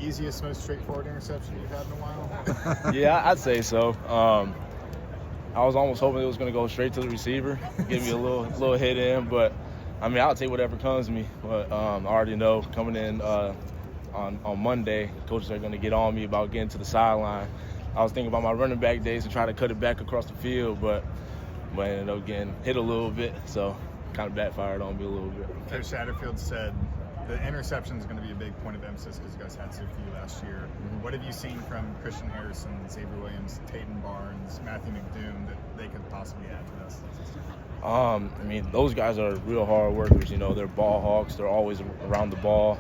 easiest, most straightforward interception you've had in a while? Yeah, I'd say so. I was almost hoping it was going to go straight to the receiver, give me a little hit in, but I mean, I'll take whatever comes to me. But I already know coming in on Monday, coaches are going to get on me about getting to the sideline. I was thinking about my running back days and try to cut it back across the field, but I ended up getting hit a little bit, so kind of backfired on me a little bit. Coach Satterfield said the interception is going to be a big point of emphasis because you guys had so few last year. Mm-hmm. What have you seen from Christian Harrison, Xavier Williams, Tatum Barnes, Matthew McDoom that they could possibly add to this? I mean, those guys are real hard workers. You know, they're ball hawks. They're always around the ball.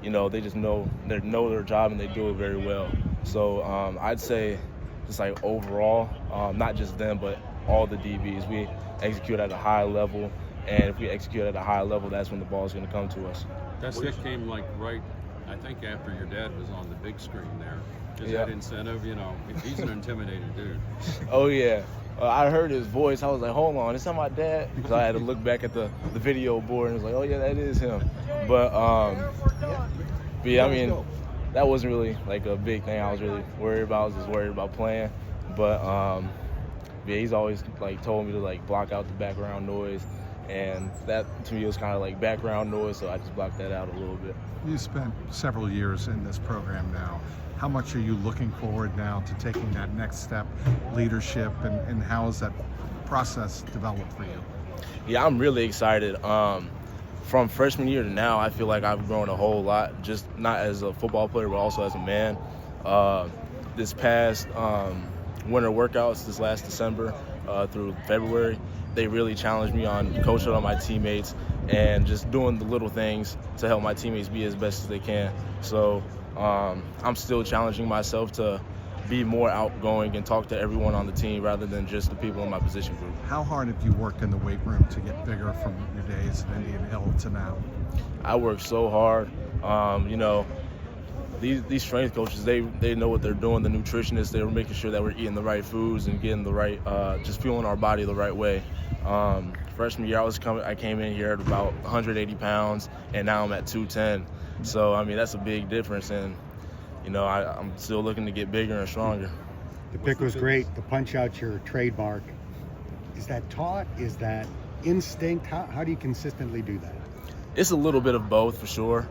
You know, they just know their job and they do it very well. So I'd say just like overall, not just them, but all the DBs, we execute at a high level. And if we execute at a high level, that's when the ball is going to come to us. That stick came like right, I think, after your dad was on the big screen there. Is Yeah. that incentive? You know, he's an intimidating dude. Oh, yeah. I heard his voice. I was like, hold on, is that my dad? Because I had to look back at the video board and was like, oh, yeah, that is him. But yeah, I mean, that wasn't really like a big thing I was really worried about. I was just worried about playing. But yeah, he's always like told me to like block out the background noise. And that, to me, was kind of like background noise, so I just blocked that out a little bit. You spent several years in this program now. How much are you looking forward now to taking that next step, leadership, and how has that process developed for you? Yeah, I'm really excited. From freshman year to now, I feel like I've grown a whole lot, just not as a football player, but also as a man. This past winter workouts, this last December through February, they really challenged me on coaching on my teammates and just doing the little things to help my teammates be as best as they can. So I'm still challenging myself to be more outgoing and talk to everyone on the team rather than just the people in my position group. How hard have you worked in the weight room to get bigger from your days at Indian Hill to now? I work so hard. You know, these strength coaches, they know what they're doing. The nutritionists, they're making sure that we're eating the right foods and getting the right, just fueling our body the right way. Freshman year, I came in here at about 180 pounds, and now I'm at 210. So, I mean, that's a big difference, and, you know, I'm still looking to get bigger and stronger. The pick was great. The punch out's your trademark. Is that taught? Is that instinct? How do you consistently do that? It's a little bit of both, for sure.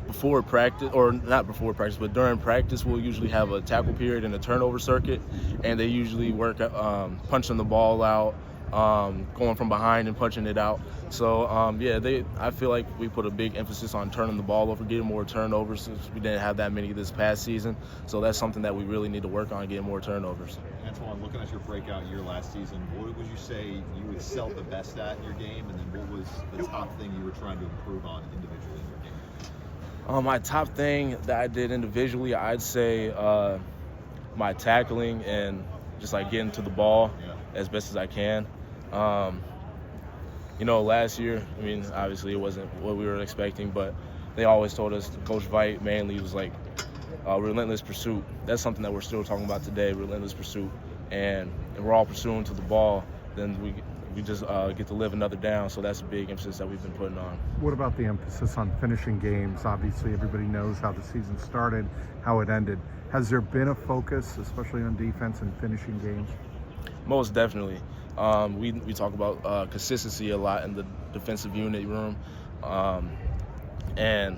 Before practice, or not before practice, but during practice, we'll usually have a tackle period and a turnover circuit, and they usually work punching the ball out, going from behind and punching it out. So yeah, I feel like we put a big emphasis on turning the ball over, getting more turnovers since we didn't have that many this past season. So that's something that we really need to work on, getting more turnovers. Antwan, looking at your breakout year last season, what would you say you excelled the best at in your game, and then what was the top thing you were trying to improve on individually in your game? My top thing that I did individually, I'd say my tackling and just like getting to the ball as best as I can. You know, last year, I mean, obviously it wasn't what we were expecting, but they always told us, Coach Veit mainly was like, relentless pursuit. That's something that we're still talking about today, relentless pursuit. And we're all pursuing to the ball, then we just get to live another down. So that's a big emphasis that we've been putting on. What about the emphasis on finishing games? Obviously, everybody knows how the season started, how it ended. Has there been a focus, especially on defense and finishing games? Most definitely. We talk about consistency a lot in the defensive unit room. And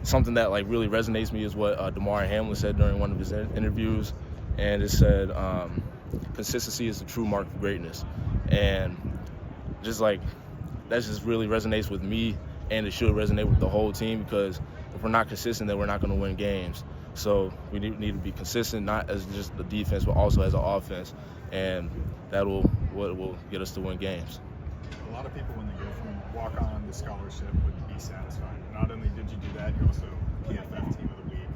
something that like really resonates with me is what DeMar Hamlin said during one of his interviews. And it said, consistency is the true mark of greatness. And just like, that just really resonates with me, and it should resonate with the whole team, because if we're not consistent, then we're not going to win games. So we need to be consistent, not as just the defense, but also as an offense. And that will get us to win games. A lot of people, when they go from walk-on to scholarship, would be satisfied. Not only did you do that, you're also PFF Team of the Week,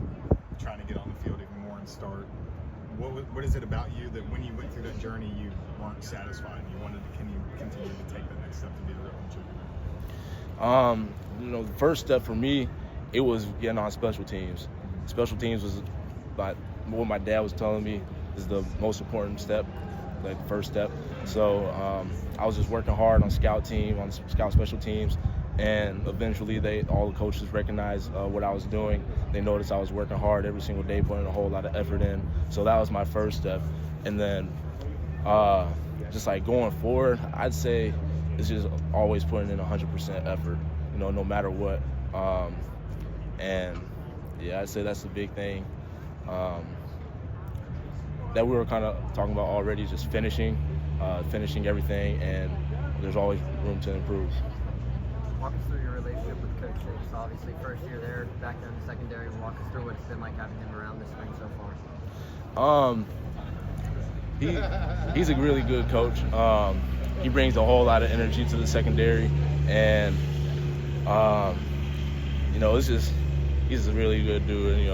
trying to get on the field even more and start. What is it about you that when you went through that journey, you weren't satisfied and you wanted to continue to take the next step to be a real contributor? You know, the first step for me, it was getting on special teams. Special teams was what my dad was telling me is the most important step, like the first step. So I was just working hard on scout special teams, and eventually all the coaches recognized what I was doing. They noticed I was working hard every single day, putting a whole lot of effort in. So that was my first step. And then just like going forward, I'd say it's just always putting in 100% effort, no matter what. And yeah, I'd say that's the big thing that we were kind of talking about already, just finishing everything, and there's always room to improve. Walk us through your relationship with Coach Six. Obviously, first year there, back down to secondary. Walk us through what it's been like having him around this spring so far. He's a really good coach. He brings a whole lot of energy to the secondary, and he's a really good dude.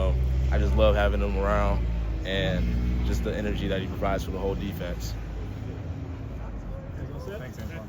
I just love having him around, and just the energy that he provides for the whole defense. Thanks, Antwan.